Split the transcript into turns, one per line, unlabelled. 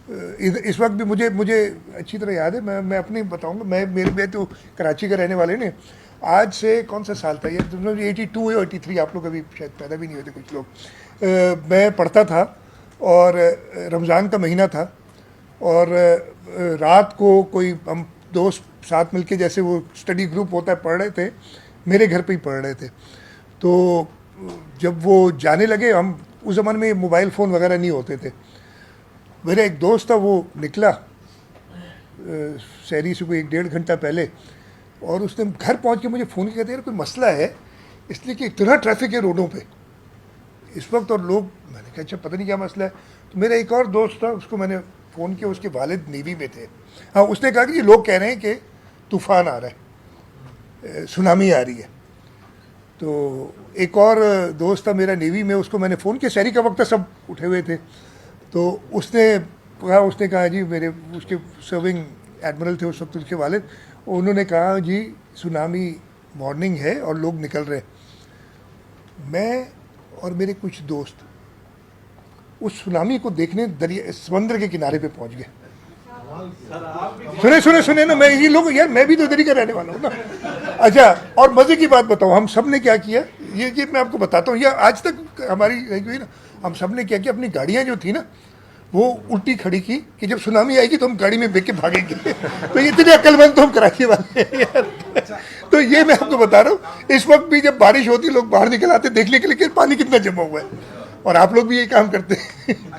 इस वक्त भी मुझे अच्छी तरह याद है। मैं अपनी बताऊंगा, मैं तो कराची का रहने वाले ने। आज से कौन सा साल था ये, 82 या 83, आप लोग अभी शायद पैदा भी नहीं होते कुछ लोग। मैं पढ़ता था और रमज़ान का महीना था, और रात को कोई हम दोस्त साथ मिलके, जैसे वो स्टडी ग्रुप होता है, पढ़ रहे थे, मेरे घर पे ही पढ़ रहे थे। तो जब वो जाने लगे, हम उस ज़माने में मोबाइल फ़ोन वगैरह नहीं होते थे। मेरा एक दोस्त था, वो निकला शहरी से कोई 1-1.5 घंटा पहले, और उसने घर पहुंच के मुझे फ़ोन किया, कहते यार कोई मसला है, इसलिए कि इतना ट्रैफिक है रोडों पे इस वक्त और लोग। मैंने कहा अच्छा पता नहीं क्या मसला है। तो मेरा एक और दोस्त था, उसको मैंने फ़ोन किया, उसके वालिद नेवी में थे। हाँ, उसने कहा कि ये लोग कह रहे हैं कि तूफ़ान आ रहा है, सुनामी आ रही है। तो एक और दोस्त था मेरा नेवी में, उसको मैंने फ़ोन किया, शहरी का वक्त था, सब उठे हुए थे। तो उसने कहा जी, मेरे उसके सर्विंग एडमिरल थे उस वक्त उसके वालिद, उन्होंने कहा जी सुनामी वार्निंग है और लोग निकल रहे। मैं और मेरे कुछ दोस्त उस सुनामी को देखने दरिया समंदर के किनारे पे पहुंच गए। सुने ना, मैं ये लोग यार, मैं भी तो इधर ही का रहने वाला हूँ ना। अच्छा, और मजे की बात बताऊँ, हम सब ने क्या किया, ये मैं आपको बताता हूँ, ये आज तक हमारी रही हुई ना। हम सब ने क्या किया, अपनी गाड़ियाँ जो थी ना वो उल्टी खड़ी की कि जब सुनामी आएगी तो हम गाड़ी में बैठ के भागेंगे। तो इतने अक्लमंद तो हम कराची वाले हैं यार। तो ये मैं आपको बता रहा हूँ, इस वक्त भी जब बारिश होती लोग बाहर निकल आते देखने के लिए कि पानी कितना जमा हुआ है, और आप लोग भी ये काम करते हैं।